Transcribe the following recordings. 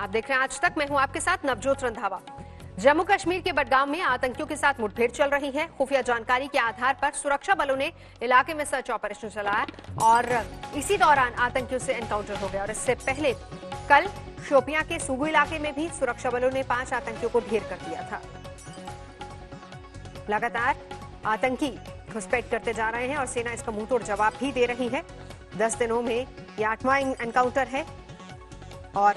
आप देख रहे हैं आज तक। मैं हूं आपके साथ नवजोत रंधावा। जम्मू कश्मीर के बडगाम में आतंकियों के साथ मुठभेड़ चल रही है। खुफिया जानकारी के आधार पर सुरक्षा बलों ने इलाके में सर्च ऑपरेशन चलाया और इसी दौरान आतंकियों से एनकाउंटर हो गया। और इससे पहले कल शोपियां के सुगु इलाके में भी सुरक्षा बलों ने 5 आतंकियों को ढेर कर दिया था। लगातार आतंकी घुसपैठ करते जा रहे हैं और सेना इसका मुंहतोड़ जवाब भी दे रही है। 10 दिनों में यह 8वां एनकाउंटर है और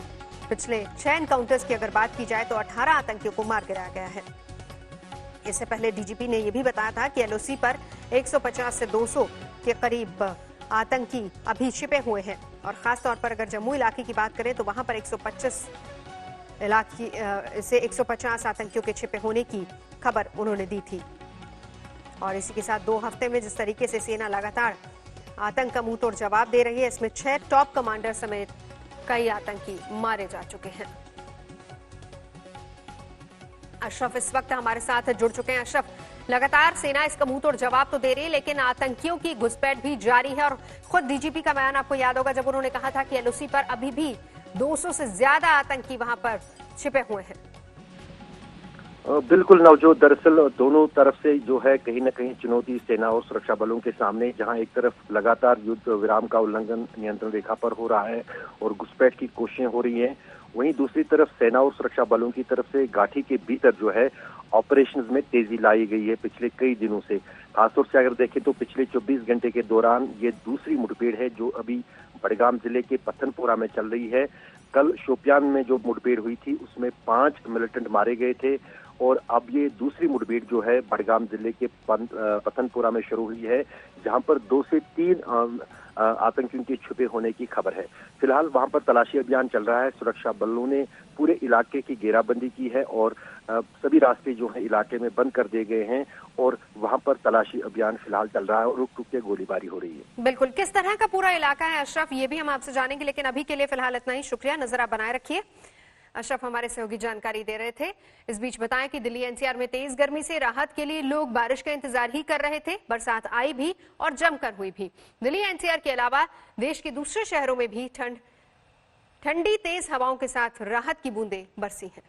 पिछले 6 एनकाउंटर्स की अगर बात की जाए तो 18 आतंकियों को मार गिराया गया है। इससे पहले डीजीपी ने यह भी बताया था कि एलओसी पर 150 से 200 के करीब आतंकी अभी छिपे हुए हैं और खासतौर पर अगर जम्मू इलाके की बात करें तो वहां पर 150 आतंकियों के छिपे होने की खबर उन्होंने दी थी। और इसी के साथ 2 हफ्ते में जिस तरीके से सेना लगातार आतंक का मुंहतोड़ जवाब दे रही है, इसमें 6 टॉप कमांडर समेत कई आतंकी मारे जा चुके हैं। अशरफ इस वक्त हमारे साथ जुड़ चुके हैं। अशरफ, लगातार सेना इसका मुंहतोड़ जवाब तो दे रही है लेकिन आतंकियों की घुसपैठ भी जारी है और खुद डीजीपी का बयान आपको याद होगा जब उन्होंने कहा था कि एलओसी पर अभी भी 200 से ज्यादा आतंकी वहां पर छिपे हुए हैं। बिल्कुल नवजोत, दरअसल दोनों तरफ से जो है कहीं न कहीं चुनौती सेना और सुरक्षा बलों के सामने, जहां एक तरफ लगातार युद्ध विराम का उल्लंघन नियंत्रण रेखा पर हो रहा है और घुसपैठ की कोशिशें हो रही हैं, वहीं दूसरी तरफ सेना और सुरक्षा बलों की तरफ से घाटी के भीतर जो है ऑपरेशंस में तेजी लाई गई है पिछले कई दिनों से। खासतौर से अगर देखें तो पिछले 24 घंटे के दौरान ये दूसरी मुठभेड़ है जो अभी बडगाम जिले के पत्थनपुरा में चल रही है। कल शोपियान में जो मुठभेड़ हुई थी उसमें 5 मिलिटेंट मारे गए थे और अब ये दूसरी मुठभेड़ जो है बडगाम जिले के पत्थनपुरा में शुरू हुई है, जहां पर 2 से 3 आतंकियों के छुपे होने की खबर है। फिलहाल वहां पर तलाशी अभियान चल रहा है। सुरक्षा बलों ने पूरे इलाके की घेराबंदी की है और सभी रास्ते जो है इलाके में बंद कर दिए गए हैं और वहां पर तलाशी अभियान फिलहाल चल रहा है और रुक रुक के गोलीबारी हो रही है। बिल्कुल, किस तरह का पूरा इलाका है अशरफ, ये भी हम आपसे जानेंगे लेकिन अभी के लिए फिलहाल इतना ही। शुक्रिया, नजर आप बनाए रखिए। अशरफ हमारे सहयोगी जानकारी दे रहे थे। इस बीच बताएं कि दिल्ली एनसीआर में तेज गर्मी से राहत के लिए लोग बारिश का इंतजार ही कर रहे थे। बरसात आई भी और जमकर हुई भी। दिल्ली एनसीआर के अलावा देश के दूसरे शहरों में भी ठंडी तेज हवाओं के साथ राहत की बूंदें बरसी हैं।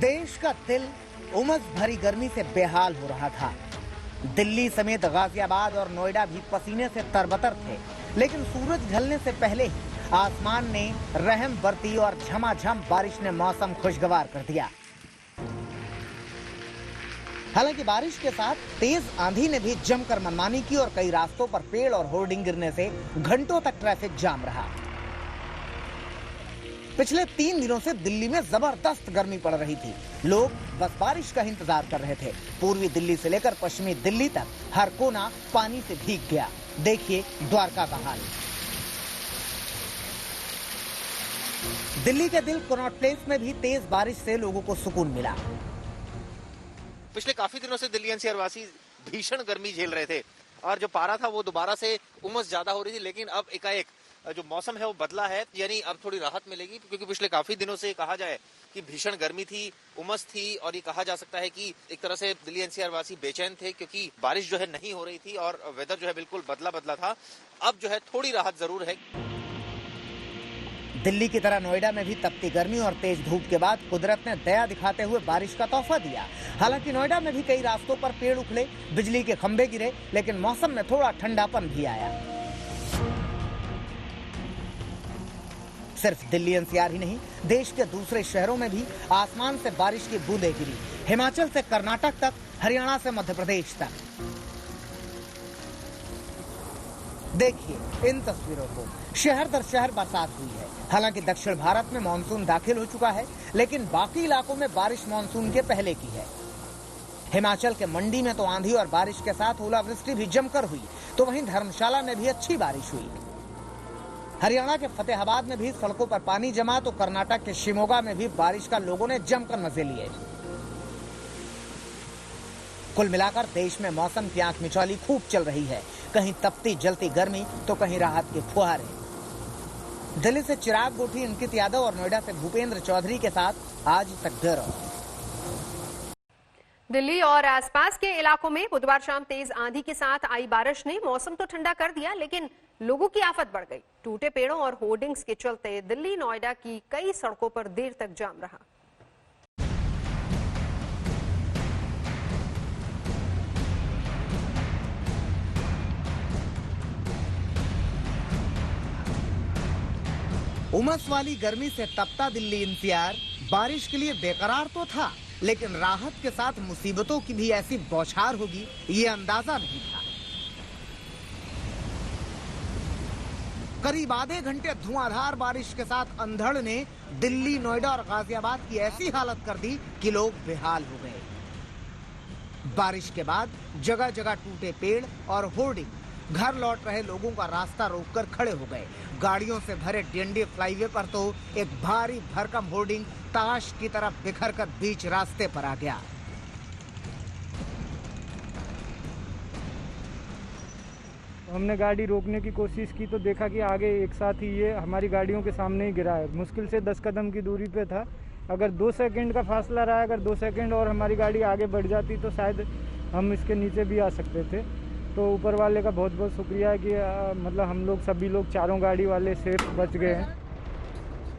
देश का दिल उमस भरी गर्मी से बेहाल हो रहा था। दिल्ली समेत गाजियाबाद और नोएडा भी पसीने से तरबतर थे, लेकिन सूरज ढलने से पहले ही आसमान ने रहम बरती और झमाझम बारिश ने मौसम खुशगवार कर दिया। हालांकि बारिश के साथ तेज आंधी ने भी जमकर मनमानी की और कई रास्तों पर पेड़ और होर्डिंग गिरने से घंटों तक ट्रैफिक जाम रहा। पिछले 3 दिनों से दिल्ली में जबरदस्त गर्मी पड़ रही थी। लोग बस बारिश का इंतजार कर रहे थे। पूर्वी दिल्ली से लेकर पश्चिमी दिल्ली तक हर कोना पानी से भीग गया। देखिए द्वारका का हाल। दिल्ली के दिल कनॉट प्लेस में भी तेज बारिश से लोगों को सुकून मिला। पिछले काफी दिनों से दिल्ली एनसीआर वासी भीषण गर्मी झेल रहे थे और जो पारा था वो दोबारा से उमस ज्यादा हो रही थी, लेकिन अब एकाएक जो मौसम है वो बदला है, यानी अब थोड़ी राहत मिलेगी क्योंकि पिछले काफी दिनों से कहा जाए कि भीषण गर्मी थी, उमस थी और ये कहा जा सकता है कि एक तरह से दिल्ली एनसीआर वासी बेचैन थे क्योंकि बारिश जो है नहीं हो रही थी और वेदर जो है बिल्कुल बदला था। अब जो है थोड़ी राहत जरूर है। दिल्ली की तरह नोएडा में भी तपती गर्मी और तेज धूप के बाद कुदरत ने दया दिखाते हुए बारिश का तोहफा दिया। हालांकि नोएडा में भी कई रास्तों पर पेड़ उखड़े, बिजली के खंभे गिरे, लेकिन मौसम में थोड़ा ठंडापन भी आया। सिर्फ दिल्ली एनसीआर ही नहीं, देश के दूसरे शहरों में भी आसमान से बारिश की बूंदें गिरी। हिमाचल से कर्नाटक तक, हरियाणा से मध्य प्रदेश तक। देखिए इन तस्वीरों को, शहर दर शहर बरसात हुई है। हालांकि दक्षिण भारत में मानसून दाखिल हो चुका है, लेकिन बाकी इलाकों में बारिश मानसून के पहले की है। हिमाचल के मंडी में तो आंधी और बारिश के साथ ओलावृष्टि भी जमकर हुई, तो वहीं धर्मशाला में भी अच्छी बारिश हुई। हरियाणा के फतेहाबाद में भी सड़कों पर पानी जमा, तो कर्नाटक के शिमोगा में भी बारिश का लोगों ने जमकर मजे लिए। कुल मिलाकर देश में मौसम की आंख मिचौली खूब चल रही है। कहीं तपती जलती गर्मी तो कहीं राहत के फुहारे। दिल्ली से चिराग गोठी, अंकित यादव और नोएडा से भूपेंद्र चौधरी के साथ आज तक ब्यूरो। दिल्ली और आसपास के इलाकों में बुधवार शाम तेज आंधी के साथ आई बारिश ने मौसम तो ठंडा कर दिया, लेकिन लोगों की आफत बढ़ गई। टूटे पेड़ों और होर्डिंग्स के चलते दिल्ली नोएडा की कई सड़कों पर देर तक जाम रहा। उमस वाली गर्मी से तपता दिल्ली एनसीआर बारिश के लिए बेकरार तो था, लेकिन राहत के साथ मुसीबतों की भी ऐसी बौछार होगी ये अंदाजा नहीं था। करीब आधे घंटे धुआंधार बारिश के साथ अंधड़ ने दिल्ली, नोएडा और गाजियाबाद की ऐसी हालत कर दी कि लोग बेहाल हो गए। बारिश के बाद जगह जगह टूटे पेड़ और होर्डिंग घर लौट रहे लोगों का रास्ता रोककर खड़े हो गए। गाड़ियों से भरे डीएनडी फ्लाईवे पर तो एक भारी भरकम होर्डिंग ताश की तरह बिखर कर बीच रास्ते पर आ गया। हमने गाड़ी रोकने की कोशिश की तो देखा कि आगे एक साथ ही ये हमारी गाड़ियों के सामने ही गिरा है। मुश्किल से 10 कदम की दूरी पे था। अगर 2 सेकंड का फासला रहा, अगर 2 सेकंड और हमारी गाड़ी आगे बढ़ जाती तो शायद हम इसके नीचे भी आ सकते थे। तो ऊपर वाले का बहुत बहुत शुक्रिया है कि मतलब हम लोग सभी लोग चारों गाड़ी वाले सेफ बच गए हैं।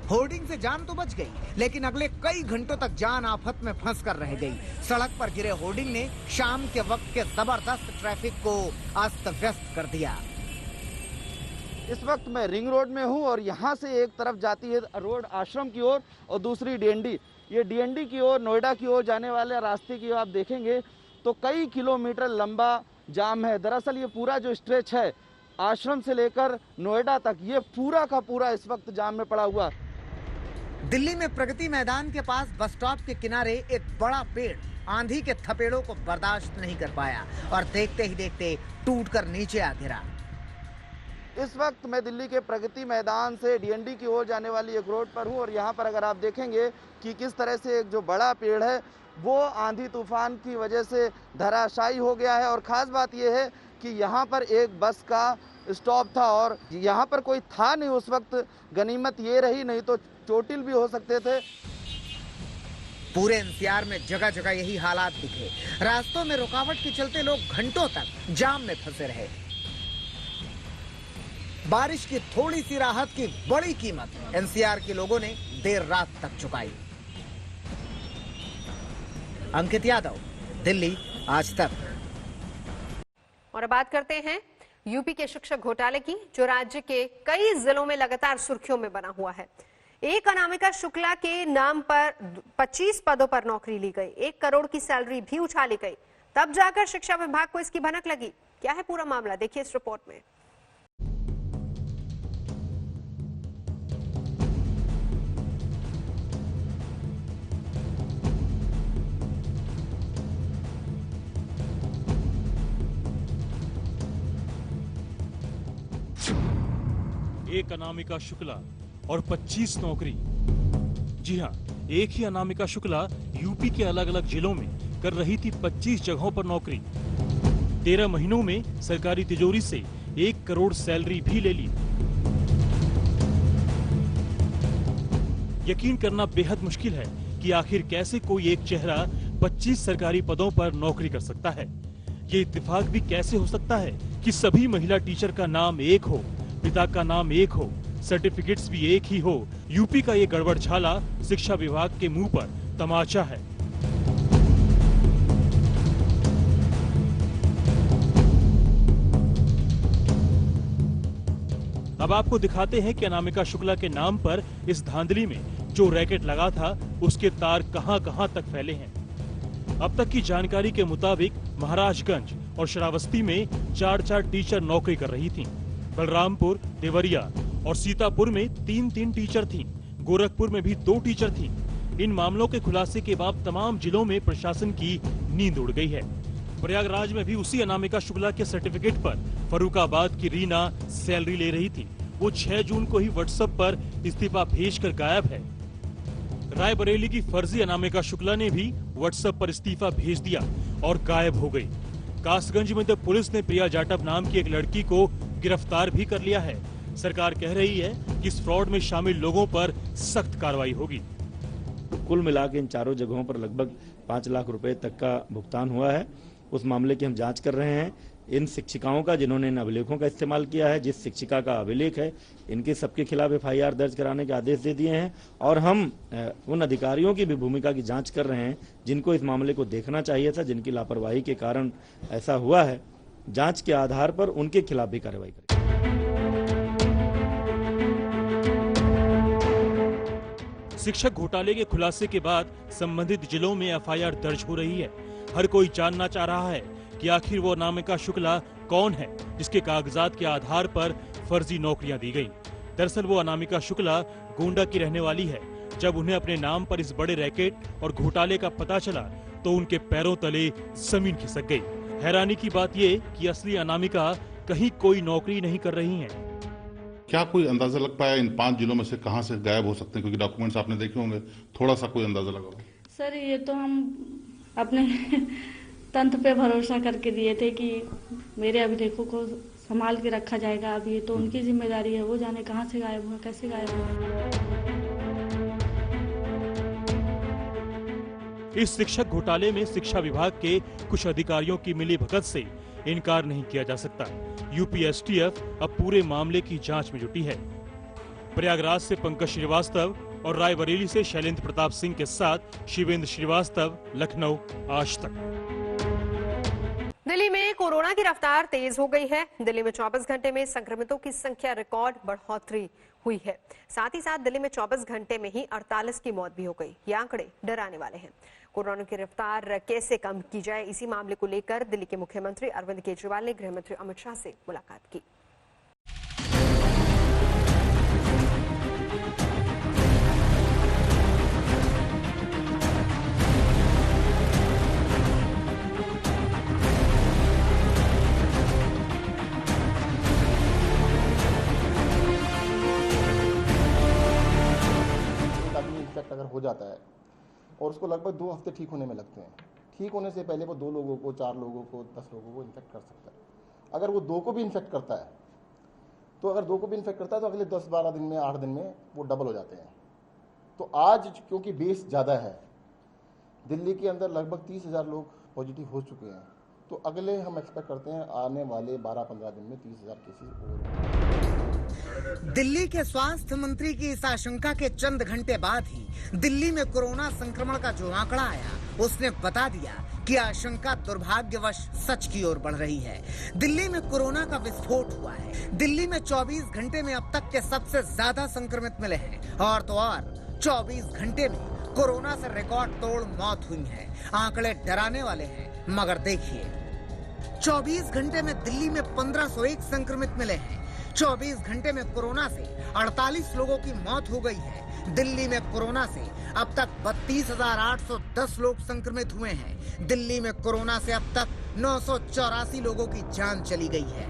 होर्डिंग से जान तो बच गई, लेकिन अगले कई घंटों तक जान आफत में फंस कर रह गई। सड़क पर गिरे होर्डिंग ने शाम के वक्त के जबरदस्त ट्रैफिक को अस्त व्यस्त कर दिया। इस वक्त मैं रिंग रोड में हूं और यहां से एक तरफ जाती है रोड आश्रम की ओर और दूसरी डीएनडी। ये डीएनडी की ओर, नोएडा की ओर जाने वाले रास्ते की आप देखेंगे तो कई किलोमीटर लंबा जाम है। दरअसल ये पूरा जो स्ट्रेच है आश्रम से लेकर नोएडा तक, ये पूरा का पूरा इस वक्त जाम में पड़ा हुआ। दिल्ली में प्रगति मैदान के पास बस स्टॉप के किनारे एक बड़ा पेड़ आंधी के थपेड़ों को बर्दाश्त नहीं कर पाया और देखते ही देखते टूटकर नीचे आ गिरा। इस वक्त मैं दिल्ली के प्रगति मैदान से डीएनडी की ओर जाने वाली एक रोड पर हूं और यहां पर अगर आप देखेंगे कि किस तरह से एक जो बड़ा पेड़ है वो आंधी तूफान की वजह से धराशायी हो गया है। और खास बात यह है कि यहाँ पर एक बस का स्टॉप था और यहाँ पर कोई था नहीं उस वक्त। गनीमत ये रही, नहीं तो चोटिल भी हो सकते थे। पूरे एनसीआर में जगह जगह यही हालात दिखे। रास्तों में रुकावट के चलते लोग घंटों तक जाम में फंसे रहे। बारिश की थोड़ी सी राहत की बड़ी कीमत एनसीआर के लोगों ने देर रात तक चुकाई। अंकित यादव, दिल्ली, आज तक। और बात करते हैं यूपी के शिक्षक घोटाले की, जो राज्य के कई जिलों में लगातार सुर्खियों में बना हुआ है। एक अनामिका शुक्ला के नाम पर 25 पदों पर नौकरी ली गई, 1 करोड़ की सैलरी भी उछाली गई। तब जाकर शिक्षा विभाग को इसकी भनक लगी। क्या है पूरा मामला, देखिए इस रिपोर्ट में। एक अनामिका शुक्ला और 25 नौकरी। जी हां, एक ही अनामिका शुक्ला यूपी के अलग अलग जिलों में कर रही थी 25 जगहों पर नौकरी। 13 महीनों में सरकारी तिजोरी से 1 करोड़ सैलरी भी ले ली। यकीन करना बेहद मुश्किल है कि आखिर कैसे कोई एक चेहरा 25 सरकारी पदों पर नौकरी कर सकता है। ये इत्तेफाक भी कैसे हो सकता है कि सभी महिला टीचर का नाम एक हो, पिता का नाम एक हो, सर्टिफिकेट्स भी एक ही हो। यूपी का ये गड़बड़ छाला शिक्षा विभाग के मुंह पर तमाचा है। अब आपको दिखाते हैं कि अनामिका शुक्ला के नाम पर इस धांधली में जो रैकेट लगा था उसके तार कहां-कहां तक फैले हैं। अब तक की जानकारी के मुताबिक महाराजगंज और श्रावस्ती में 4-4 टीचर नौकरी कर रही थीं। बलरामपुर, देवरिया और सीतापुर में 3-3 टीचर थीं। गोरखपुर में भी 2 टीचर थीं। इन मामलों के खुलासे के बाद तमाम जिलों में प्रशासन की नींद उड़ गई है। प्रयागराज में भी उसी अनामिका शुक्ला के सर्टिफिकेट पर फर्रुखाबाद की रीना सैलरी ले रही थी। वो 6 जून को ही व्हाट्सएप पर इस्तीफा भेजकर गायब है। रायबरेली की फर्जी अनामिका शुक्ला ने भी व्हाट्सएप पर इस्तीफा भेज दिया और गायब हो गई। कासगंज में तो पुलिस ने प्रिया जाटव नाम की एक लड़की को गिरफ्तार भी कर लिया है। सरकार कह रही है कि इस फ्रॉड में शामिल लोगों पर सख्त कार्रवाई होगी। तो कुल मिला के इन चारों जगहों पर लगभग 5 लाख रुपए तक का भुगतान हुआ है। उस मामले की हम जांच कर रहे हैं। इन शिक्षिकाओं का जिन्होंने इन अभिलेखों का इस्तेमाल किया है, जिस शिक्षिका का अभिलेख है, इनके सबके खिलाफ FIR दर्ज कराने के आदेश दे दिए हैं और हम उन अधिकारियों की भी भूमिका की जांच कर रहे हैं जिनको इस मामले को देखना चाहिए था, जिनकी लापरवाही के कारण ऐसा हुआ है। जांच के आधार पर उनके खिलाफ भी कार्रवाई करें। शिक्षक घोटाले के खुलासे के बाद संबंधित जिलों में FIR दर्ज हो रही है। हर कोई जानना चाह रहा है कि आखिर वो अनामिका शुक्ला कौन है जिसके कागजात के आधार पर फर्जी नौकरियां दी गई। दरअसल वो अनामिका शुक्ला गोंडा की रहने वाली है। जब उन्हें अपने नाम पर इस बड़े रैकेट और घोटाले का पता चला तो उनके पैरों तले जमीन खिसक गई। हैरानी की बात ये कि असली अनामिका कहीं कोई नौकरी नहीं कर रही हैं। क्या कोई अंदाजा लग पाया इन 5 जिलों में से कहां से गायब हो सकते हैं? क्योंकि डॉक्यूमेंट्स आपने देखे होंगे, थोड़ा सा कोई अंदाजा लगाओ। सर ये तो हम अपने तंत्र पे भरोसा करके दिए थे कि मेरे अभिलेखों को संभाल के रखा जाएगा। अब ये तो उनकी जिम्मेदारी है, वो जाने कहां से गायब हुआ, कैसे गायब हुआ। इस शिक्षक घोटाले में शिक्षा विभाग के कुछ अधिकारियों की मिलीभगत से इनकार नहीं किया जा सकता। यूपी STF अब पूरे मामले की जांच में जुटी है। प्रयागराज से पंकज श्रीवास्तव और रायबरेली से शैलेंद्र प्रताप सिंह के साथ शिवेंद्र श्रीवास्तव, लखनऊ, आज तक। दिल्ली में कोरोना की रफ्तार तेज हो गई है। दिल्ली में 24 घंटे में संक्रमितों की संख्या रिकॉर्ड बढ़ोतरी हुई है। साथ ही साथ दिल्ली में 24 घंटे में ही 48 की मौत भी हो गई। ये आंकड़े डराने वाले हैं। कोरोना की रफ्तार कैसे कम की जाए, इसी मामले को लेकर दिल्ली के मुख्यमंत्री अरविंद केजरीवाल ने गृह मंत्री अमित शाह से मुलाकात की। अगर हो जाता है और उसको लगभग 2 हफ्ते ठीक होने में लगते हैं। ठीक होने से पहले वो 2 लोगों को, 4 लोगों को, 10 लोगों को इन्फेक्ट कर सकता है। अगर वो 2 को भी इन्फेक्ट करता है तो अगले 10-12 दिन में, 8 दिन में वो डबल हो जाते हैं। तो आज क्योंकि बेस ज़्यादा है, दिल्ली के अंदर लगभग 30,000 लोग पॉजिटिव हो चुके हैं, तो अगले हम एक्सपेक्ट करते हैं आने वाले 12-15 दिन में 30,000 केसेस और। दिल्ली के स्वास्थ्य मंत्री की इस आशंका के चंद घंटे बाद ही दिल्ली में कोरोना संक्रमण का जो आंकड़ा आया, उसने बता दिया कि आशंका दुर्भाग्यवश सच की ओर बढ़ रही है। दिल्ली में कोरोना का विस्फोट हुआ है। दिल्ली में 24 घंटे में अब तक के सबसे ज्यादा संक्रमित मिले हैं और तो और 24 घंटे में कोरोना से रिकॉर्ड तोड़ मौत हुई है। आंकड़े डराने वाले हैं, मगर देखिए 24 घंटे में दिल्ली में 1501 संक्रमित मिले हैं। 24 घंटे में कोरोना से 48 लोगों की मौत हो गई है। दिल्ली में कोरोना से अब तक 32,810 लोग संक्रमित हुए हैं। दिल्ली में कोरोना से अब तक 984 लोगों की जान चली गई है।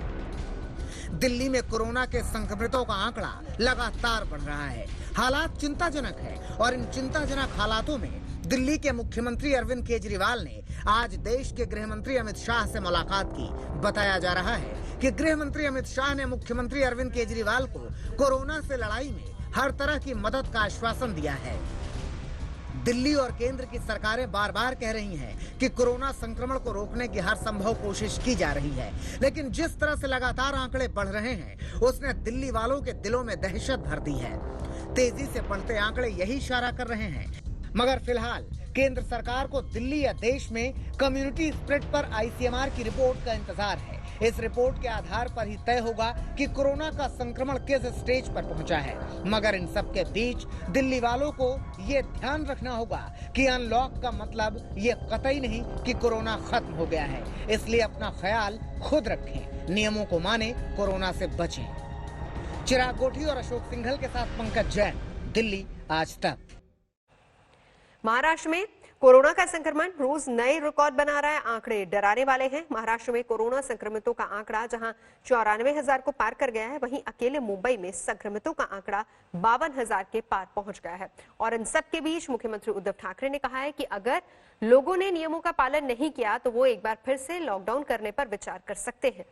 दिल्ली में कोरोना के संक्रमितों का आंकड़ा लगातार बढ़ रहा है। हालात चिंताजनक है और इन चिंताजनक हालातों में दिल्ली के मुख्यमंत्री अरविंद केजरीवाल ने आज देश के गृह मंत्री अमित शाह से मुलाकात की। बताया जा रहा है कि गृह मंत्री अमित शाह ने मुख्यमंत्री अरविंद केजरीवाल को कोरोना से लड़ाई में हर तरह की मदद का आश्वासन दिया है। दिल्ली और केंद्र की सरकारें बार बार कह रही हैं कि कोरोना संक्रमण को रोकने की हर संभव कोशिश की जा रही है, लेकिन जिस तरह से लगातार आंकड़े बढ़ रहे हैं, उसने दिल्ली वालों के दिलों में दहशत भर दी है। तेजी से बढ़ते आंकड़े यही इशारा कर रहे हैं। मगर फिलहाल केंद्र सरकार को दिल्ली या देश में कम्युनिटी स्प्रेड पर ICMR की रिपोर्ट का इंतजार है। इस रिपोर्ट के आधार पर ही तय होगा कि कोरोना का संक्रमण किस स्टेज पर पहुंचा है। मगर इन सब के बीच दिल्ली वालों को ये ध्यान रखना होगा कि अनलॉक का मतलब ये कतई नहीं कि कोरोना खत्म हो गया है। इसलिए अपना ख्याल खुद रखें, नियमों को माने, कोरोना से बचें। चिराग गोठी और अशोक सिंघल के साथ पंकज जैन, दिल्ली आज तक। महाराष्ट्र में कोरोना का संक्रमण रोज नए रिकॉर्ड बना रहा है। आंकड़े डराने वाले हैं। महाराष्ट्र में कोरोना संक्रमितों का आंकड़ा जहां 94,000 को पार कर गया है, वहीं अकेले मुंबई में संक्रमितों का आंकड़ा 52,000 के पार पहुंच गया है। और इन सब के बीच मुख्यमंत्री उद्धव ठाकरे ने कहा है कि अगर लोगों ने नियमों का पालन नहीं किया तो वो एक बार फिर से लॉकडाउन करने पर विचार कर सकते हैं।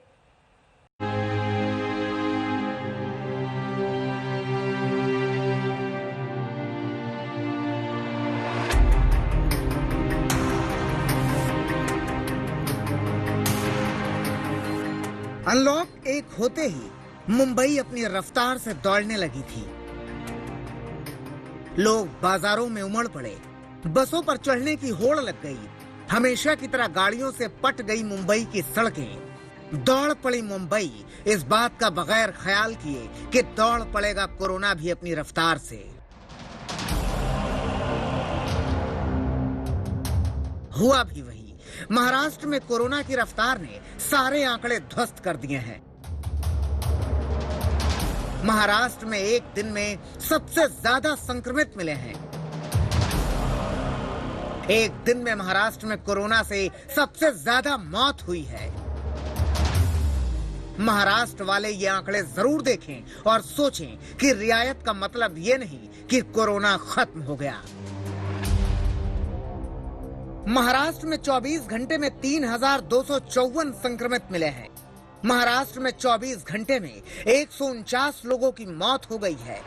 अनलॉक एक होते ही मुंबई अपनी रफ्तार से दौड़ने लगी थी। लोग बाजारों में उमड़ पड़े, बसों पर चढ़ने की होड़ लग गई। हमेशा की तरह गाड़ियों से पट गई मुंबई की सड़कें। दौड़ पड़ी मुंबई इस बात का बगैर ख्याल किए कि दौड़ पड़ेगा कोरोना भी अपनी रफ्तार से। हुआ भी वही। महाराष्ट्र में कोरोना की रफ्तार ने सारे आंकड़े ध्वस्त कर दिए हैं। महाराष्ट्र में एक दिन में सबसे ज्यादा संक्रमित मिले हैं। एक दिन में महाराष्ट्र में कोरोना से सबसे ज्यादा मौत हुई है। महाराष्ट्र वाले ये आंकड़े जरूर देखें और सोचें कि रियायत का मतलब ये नहीं कि कोरोना खत्म हो गया। महाराष्ट्र में 24 घंटे में 3,254 संक्रमित मिले हैं। महाराष्ट्र में 24 घंटे में 149 लोगों की मौत हो गई है।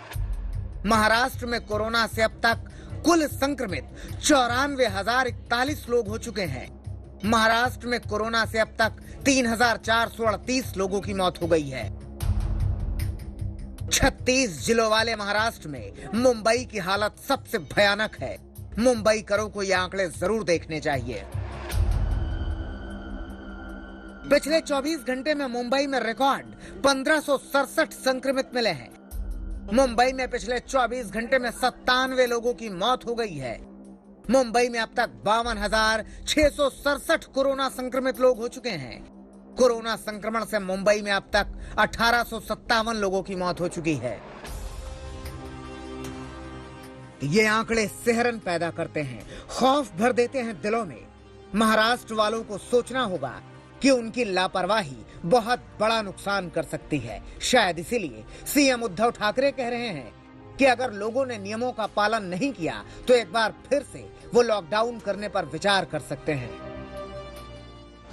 महाराष्ट्र में कोरोना से अब तक कुल संक्रमित 94,041 लोग हो चुके हैं। महाराष्ट्र में कोरोना से अब तक 3,438 लोगों की मौत हो गई है। 36 जिलों वाले महाराष्ट्र में मुंबई की हालत सबसे भयानक है। मुंबईकरों को ये आंकड़े जरूर देखने चाहिए। पिछले 24 घंटे में मुंबई में रिकॉर्ड 1567 संक्रमित मिले हैं। मुंबई में पिछले 24 घंटे में 97 लोगों की मौत हो गई है। मुंबई में अब तक 52,667 कोरोना संक्रमित लोग हो चुके हैं। कोरोना संक्रमण से मुंबई में अब तक 1,857 लोगों की मौत हो चुकी है। ये आंकड़े सिहरन पैदा करते हैं, खौफ भर देते हैं दिलों में। महाराष्ट्र वालों को सोचना होगा कि उनकी लापरवाही बहुत बड़ा नुकसान कर सकती है। शायद इसीलिए सीएम उद्धव ठाकरे कह रहे हैं कि अगर लोगों ने नियमों का पालन नहीं किया तो एक बार फिर से वो लॉकडाउन करने पर विचार कर सकते हैं।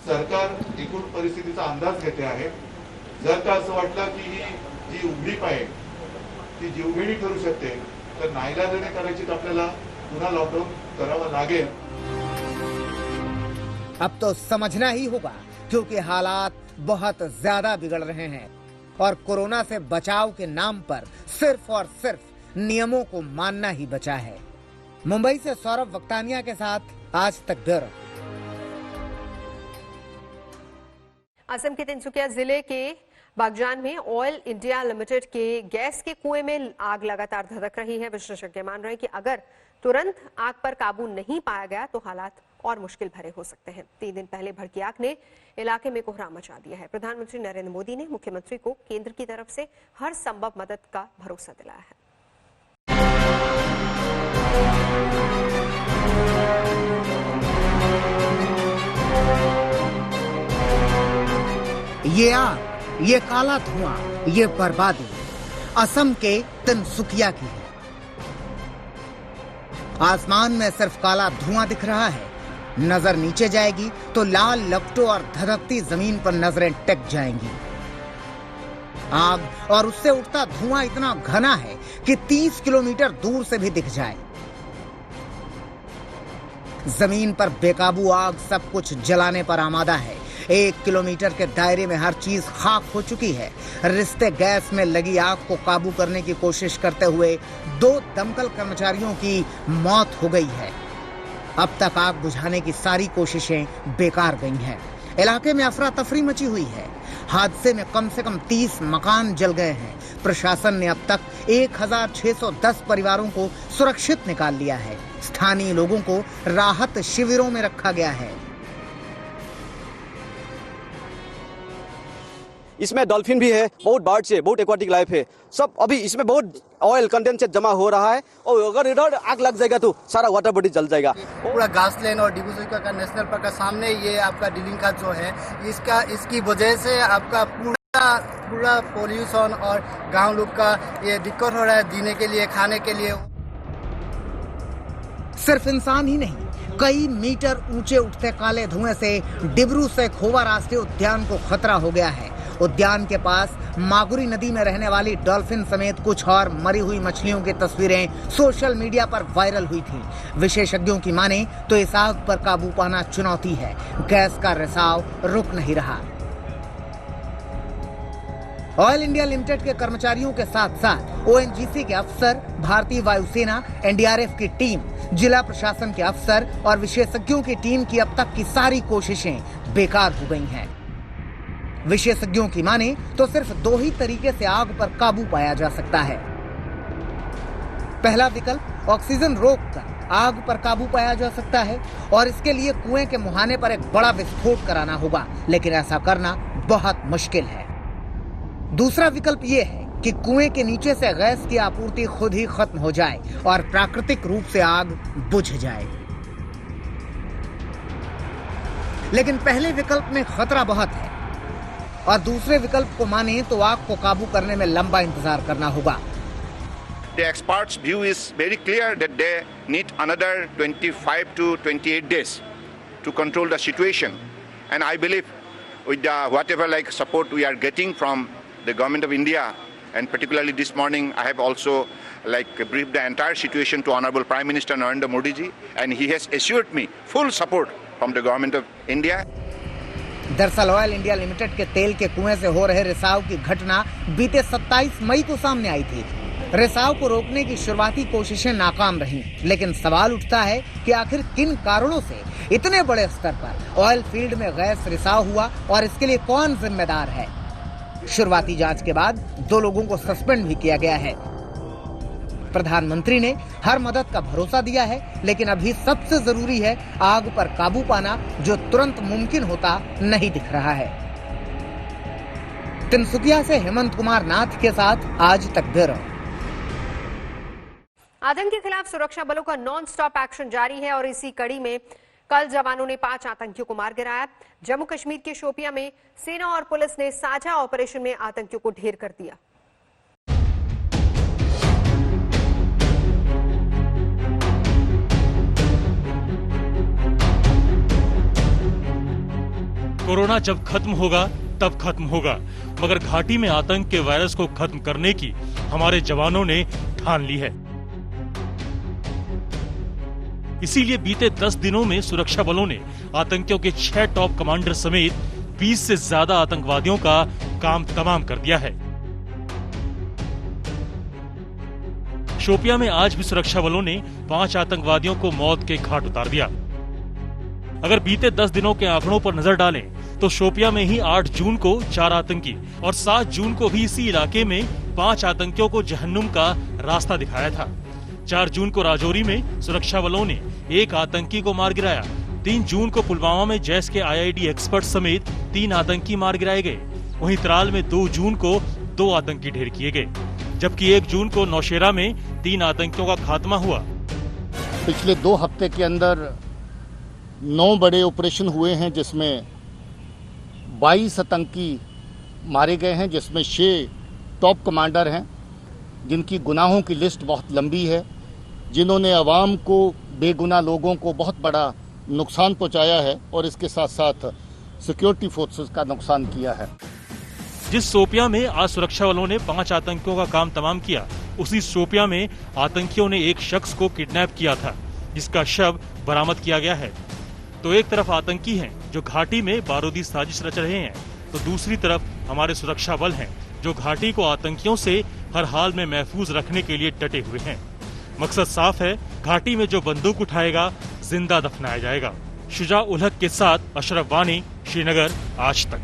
सरकार एकूण परिस्थितीचा अंदाज घेते आहे। जर का असं वाटलं की ही जी उघडीप आहे ती जीवघेणी ठरू शकते तर नाईलाजाने करायची तर आपल्याला पुन्हा लॉकडाऊन करावं लागेल। अब तो समझना ही होगा क्योंकि हालात बहुत ज्यादा बिगड़ रहे हैं और कोरोना से बचाव के नाम पर सिर्फ और सिर्फ नियमों को मानना ही बचा है। मुंबई से सौरभ वक्तानिया के साथ आज तक ब्यूरो। असम के तिनसुकिया जिले के बागजान में ऑयल इंडिया लिमिटेड के गैस के कुएं में आग लगातार धधक रही है। विशेषज्ञ मान रहे हैं कि अगर तुरंत आग पर काबू नहीं पाया गया तो हालात और मुश्किल भरे हो सकते हैं। 3 दिन पहले भड़की आग ने इलाके में कोहराम मचा दिया है। प्रधानमंत्री नरेंद्र मोदी ने मुख्यमंत्री को केंद्र की तरफ से हर संभव मदद का भरोसा दिलाया है। ये आग, ये काला धुआं, ये बर्बादी असम के तिनसुकिया की है। आसमान में सिर्फ काला धुआं दिख रहा है। नजर नीचे जाएगी तो लाल लपटों और धधकती जमीन पर नजरें टिक जाएंगी। आग और उससे उठता धुआं इतना घना है कि 30 किलोमीटर दूर से भी दिख जाए। जमीन पर बेकाबू आग सब कुछ जलाने पर आमादा है। 1 किलोमीटर के दायरे में हर चीज खाक हो चुकी है। रिश्ते गैस में लगी आग को काबू करने की कोशिश करते हुए 2 दमकल कर्मचारियों की मौत हो गई है। अब तक आग बुझाने की सारी कोशिशें बेकार गई हैं। इलाके में अफरा तफरी मची हुई है। हादसे में कम से कम 30 मकान जल गए हैं। प्रशासन ने अब तक 1,610 परिवारों को सुरक्षित निकाल लिया है। स्थानीय लोगों को राहत शिविरों में रखा गया है। इसमें डॉल्फिन भी है, बहुत बर्ड्स है, बहुत एक्वाटिक लाइफ है। सब अभी इसमें बहुत ऑयल कंडेंसेट जमा हो रहा है और अगर इधर आग लग जाएगा तो सारा वाटर बॉडी जल जाएगा। पूरा घासलैंड और डिब्रू-सैखोवा का नेशनल पार्क का सामने ये आपका ड्रिलिंग का जो है इसकी वजह से आपका पूरा पोल्यूशन और गांव लोग का ये दिक्कत हो रहा है जीने के लिए, खाने के लिए। सिर्फ इंसान ही नहीं, कई मीटर ऊंचे उठते काले धुएं से डिब्रू-सैखोवा राष्ट्रीय उद्यान को खतरा हो गया है। उद्यान के पास मागुरी नदी में रहने वाली डॉल्फिन समेत कुछ और मरी हुई मछलियों की तस्वीरें सोशल मीडिया पर वायरल हुई थी। विशेषज्ञों की माने तो इस आग पर काबू पाना चुनौती है। गैस का रिसाव रुक नहीं रहा। ऑयल इंडिया लिमिटेड के कर्मचारियों के साथ साथ ओएनजीसी के अफसर, भारतीय वायुसेना, एनडीआरएफ की टीम, जिला प्रशासन के अफसर और विशेषज्ञों की टीम की अब तक की सारी कोशिशें बेकार हो गई हैं। विशेषज्ञों की माने तो सिर्फ 2 ही तरीके से आग पर काबू पाया जा सकता है। पहला विकल्प ऑक्सीजन रोककर आग पर काबू पाया जा सकता है और इसके लिए कुएं के मुहाने पर एक बड़ा विस्फोट कराना होगा, लेकिन ऐसा करना बहुत मुश्किल है। दूसरा विकल्प ये है कि कुएं के नीचे से गैस की आपूर्ति खुद ही खत्म हो जाए और प्राकृतिक रूप से आग बुझ जाए। लेकिन पहले विकल्प में खतरा बहुत है और दूसरे विकल्प को माने तो आग को काबू करने में लंबा इंतजार करना होगा। The experts' view is very clear that they need another 25 to 28 days to control the situation. And I believe with the whatever like support we are getting from the government of India, and particularly this morning I have also like briefed the entire situation to Honorable Prime Minister Narendra Modi ji, and he has assured me full support from the government of India. दरअसल oil India limited के तेल के कुएं से हो रहे रिसाव की घटना बीते 27 मई को सामने आई थी। रिसाव को रोकने की शुरुआती कोशिशें नाकाम रहीं, लेकिन सवाल उठता है कि आखिर किन कारणों से इतने बड़े स्तर पर ऑयल फील्ड में गैस रिसाव हुआ और इसके लिए कौन जिम्मेदार है। शुरुआती जांच के बाद 2 लोगों को सस्पेंड भी किया गया है। प्रधानमंत्री ने हर मदद का भरोसा दिया है, लेकिन अभी सबसे जरूरी है आग पर काबू पाना, जो तुरंत मुमकिन होता नहीं दिख रहा है। तिनसुकिया से हेमंत कुमार नाथ के साथ आज तक ब्यूरो। आतंक के खिलाफ सुरक्षा बलों का नॉन स्टॉप एक्शन जारी है और इसी कड़ी में कल जवानों ने 5 आतंकियों को मार गिराया। जम्मू कश्मीर के शोपियां में सेना और पुलिस ने साझा ऑपरेशन में आतंकियों को ढेर कर दिया। कोरोना जब खत्म होगा तब खत्म होगा, मगर घाटी में आतंक के वायरस को खत्म करने की हमारे जवानों ने ठान ली है। इसीलिए बीते 10 दिनों में सुरक्षा बलों ने आतंकियों के 6 टॉप कमांडर समेत 20 से ज्यादा आतंकवादियों का काम तमाम कर दिया है। शोपियां में आज भी सुरक्षा बलों ने 5 आतंकवादियों को मौत के घाट उतार दिया। अगर बीते 10 दिनों के आंकड़ों पर नजर डालें तो शोपियां में ही 8 जून को 4 आतंकी और 7 जून को भी इसी इलाके में 5 आतंकियों को जहन्नुम का रास्ता दिखाया था। 4 जून को राजौरी में सुरक्षा बलों ने 1 आतंकी को मार गिराया। 3 जून को पुलवामा में जैश के IID एक्सपर्ट समेत 3 आतंकी मार गिराए गए। वहीं त्राल में 2 जून को 2 आतंकी ढेर किए गए, जबकि 1 जून को नौशेरा में 3 आतंकियों का खात्मा हुआ। पिछले 2 हफ्ते के अंदर 9 बड़े ऑपरेशन हुए हैं, जिसमें 22 आतंकी मारे गए हैं, जिसमें 6 टॉप कमांडर हैं, जिनकी गुनाहों की लिस्ट बहुत लंबी है, जिन्होंने अवाम को, बेगुनाह लोगों को बहुत बड़ा नुकसान पहुंचाया है और इसके साथ साथ सिक्योरिटी फोर्सेस का नुकसान किया है। जिस शोपियां में आज सुरक्षा बलों ने 5 आतंकियों का काम तमाम किया, उसी शोपियां में आतंकियों ने एक शख्स को किडनैप किया था, जिसका शव बरामद किया गया है। तो एक तरफ आतंकी हैं जो घाटी में बारूदी साजिश रच रहे हैं, तो दूसरी तरफ हमारे सुरक्षा बल हैं जो घाटी को आतंकियों से हर हाल में महफूज रखने के लिए डटे हुए हैं। मकसद साफ है, घाटी में जो बंदूक उठाएगा जिंदा दफनाया जाएगा। शुजा उल हक के साथ अशरफ वानी, श्रीनगर, आज तक।